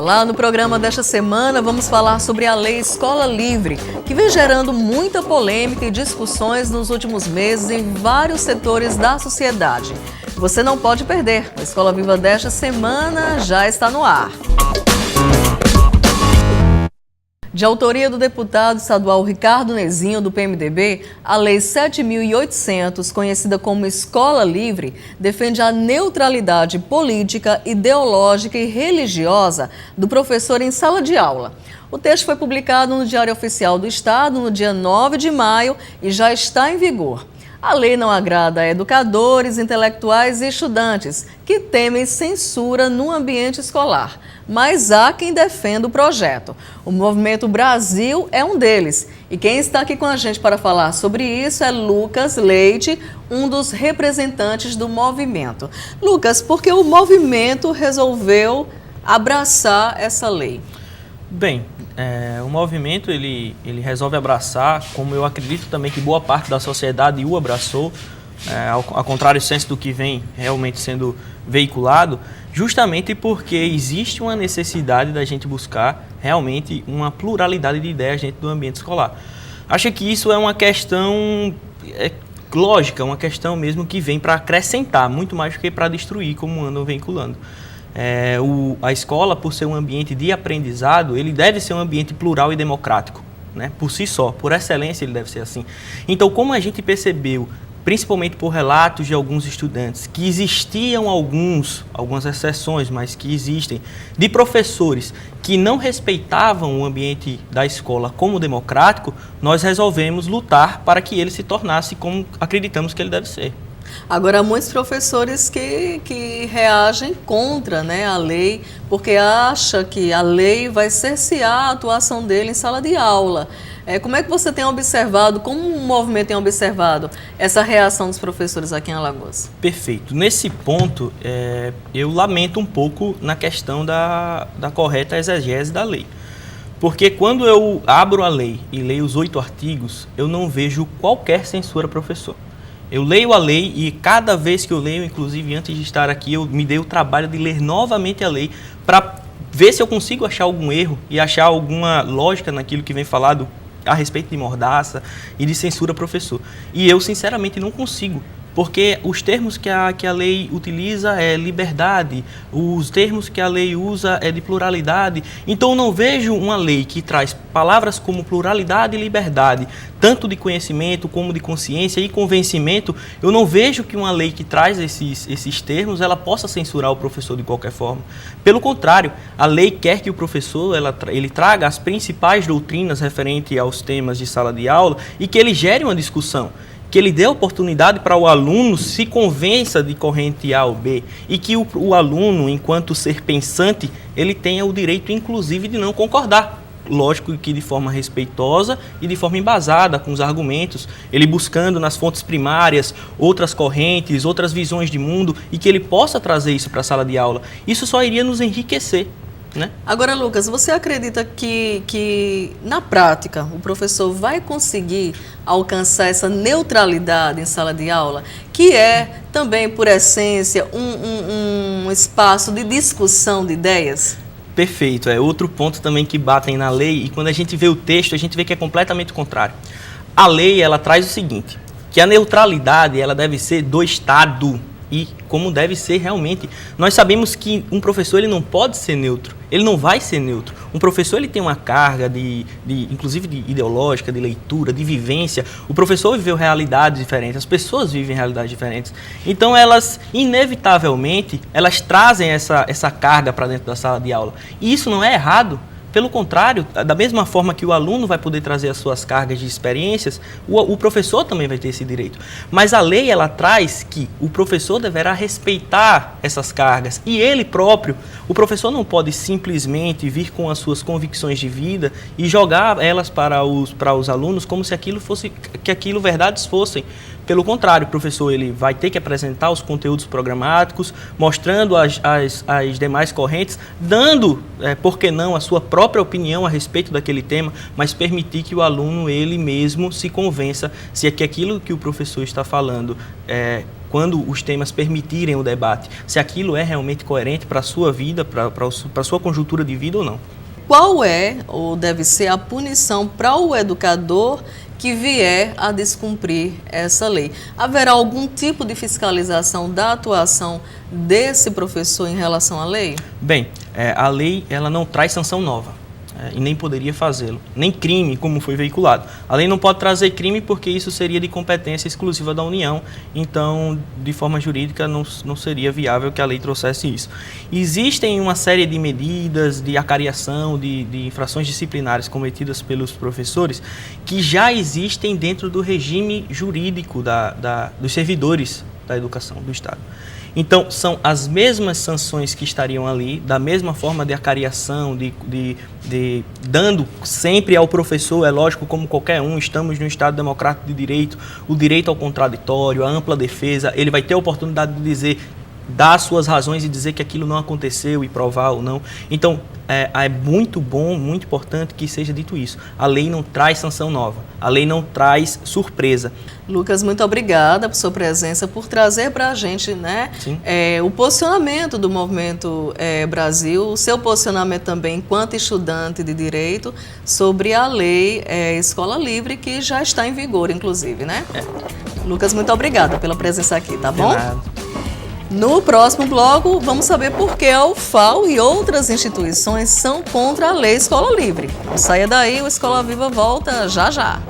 Olá, no programa desta semana vamos falar sobre a Lei Escola Livre, que vem gerando muita polêmica e discussões nos últimos meses em vários setores da sociedade. Você não pode perder, a Escola Viva desta semana já está no ar. De autoria do deputado estadual Ricardo Nezinho, do PMDB, a Lei 7.800, conhecida como Escola Livre, defende a neutralidade política, ideológica e religiosa do professor em sala de aula. O texto foi publicado no Diário Oficial do Estado no dia 9 de maio e já está em vigor. A lei não agrada a educadores, intelectuais e estudantes que temem censura no ambiente escolar. Mas há quem defenda o projeto. O Movimento Brasil é um deles. E quem está aqui com a gente para falar sobre isso é Lucas Leite, um dos representantes do movimento. Lucas, por que o movimento resolveu abraçar essa lei? Bem, o movimento ele resolve abraçar, como eu acredito também que boa parte da sociedade o abraçou, ao contrário senso do que vem realmente sendo veiculado, justamente porque existe uma necessidade da gente buscar realmente uma pluralidade de ideias dentro do ambiente escolar. Acho que isso é uma questão lógica, uma questão mesmo que vem para acrescentar, muito mais do que para destruir, como andam veiculando. A escola, por ser um ambiente de aprendizado, ele deve ser um ambiente plural e democrático, né? Por si só, por excelência ele deve ser assim. Então, como a gente percebeu, principalmente por relatos de alguns estudantes, que existiam algumas exceções, mas que existem, de professores que não respeitavam o ambiente da escola como democrático, nós resolvemos lutar para que ele se tornasse como acreditamos que ele deve ser. Agora, há muitos professores que reagem contra, né, a lei, porque acham que a lei vai cercear a atuação dele em sala de aula. Como é que você tem observado, como o movimento tem observado essa reação dos professores aqui em Alagoas? Perfeito. Nesse ponto, eu lamento um pouco na questão da correta exegese da lei. Porque quando eu abro a lei e leio os 8 artigos, eu não vejo qualquer censura, professor. Eu leio a lei e cada vez que eu leio, inclusive antes de estar aqui, eu me dei o trabalho de ler novamente a lei para ver se eu consigo achar algum erro e achar alguma lógica naquilo que vem falado a respeito de mordaça e de censura, professor. E eu, sinceramente, não consigo. Porque os termos que a lei utiliza é liberdade, os termos que a lei usa é de pluralidade. Então, eu não vejo uma lei que traz palavras como pluralidade e liberdade, tanto de conhecimento como de consciência e convencimento. Eu não vejo que uma lei que traz esses termos, ela possa censurar o professor de qualquer forma. Pelo contrário, a lei quer que o professor ele traga as principais doutrinas referentes aos temas de sala de aula e que ele gere uma discussão, que ele dê oportunidade para o aluno se convença de corrente A ou B e que o aluno, enquanto ser pensante, ele tenha o direito, inclusive, de não concordar. Lógico que de forma respeitosa e de forma embasada, com os argumentos, ele buscando nas fontes primárias outras correntes, outras visões de mundo e que ele possa trazer isso para a sala de aula. Isso só iria nos enriquecer, né? Agora, Lucas, você acredita que na prática o professor vai conseguir alcançar essa neutralidade em sala de aula, que é também, por essência, um espaço de discussão de ideias? Perfeito, é outro ponto também que batem na lei e quando a gente vê o texto, a gente vê que é completamente o contrário. A lei, ela traz o seguinte, que a neutralidade, ela deve ser do Estado. E como deve ser realmente. Nós sabemos que um professor ele não pode ser neutro, ele não vai ser neutro. Um professor ele tem uma carga inclusive de ideológica, de leitura, de vivência. O professor viveu realidades diferentes, as pessoas vivem realidades diferentes. Então elas, inevitavelmente, elas trazem essa carga para dentro da sala de aula. E isso não é errado. Pelo contrário, da mesma forma que o aluno vai poder trazer as suas cargas de experiências, o professor também vai ter esse direito. Mas a lei, ela traz que o professor deverá respeitar essas cargas. E ele próprio, o professor não pode simplesmente vir com as suas convicções de vida e jogar elas para os alunos como se aquilo verdades fossem. Pelo contrário, o professor ele vai ter que apresentar os conteúdos programáticos, mostrando as demais correntes, dando, por que não, a sua própria opinião a respeito daquele tema, mas permitir que o aluno ele mesmo se convença se é que aquilo que o professor está falando quando os temas permitirem o debate, se aquilo é realmente coerente para a sua vida, para a sua conjuntura de vida ou não. Qual é ou deve ser a punição para o educador que vier a descumprir essa lei? Haverá algum tipo de fiscalização da atuação desse professor em relação à lei? Bem, a lei ela não traz sanção nova. E nem poderia fazê-lo, nem crime, como foi veiculado. A lei não pode trazer crime porque isso seria de competência exclusiva da União, então, de forma jurídica, não seria viável que a lei trouxesse isso. Existem uma série de medidas de acariação, de infrações disciplinares cometidas pelos professores que já existem dentro do regime jurídico dos servidores da educação do Estado. Então, são as mesmas sanções que estariam ali, da mesma forma de acariação, dando sempre ao professor, é lógico, como qualquer um, estamos num Estado democrático de direito, o direito ao contraditório, a ampla defesa, ele vai ter a oportunidade de dizer, dar suas razões e dizer que aquilo não aconteceu e provar ou não. Então, é muito bom, muito importante que seja dito isso. A lei não traz sanção nova, a lei não traz surpresa. Lucas, muito obrigada por sua presença, por trazer para a gente, né, o posicionamento do Movimento Brasil, o seu posicionamento também enquanto estudante de Direito sobre a lei Escola Livre, que já está em vigor, inclusive, né? Lucas, muito obrigada pela presença aqui, tá bom? De nada. No próximo bloco, vamos saber por que a UFAL e outras instituições são contra a lei Escola Livre. Não saia daí, o Escola Viva volta já já.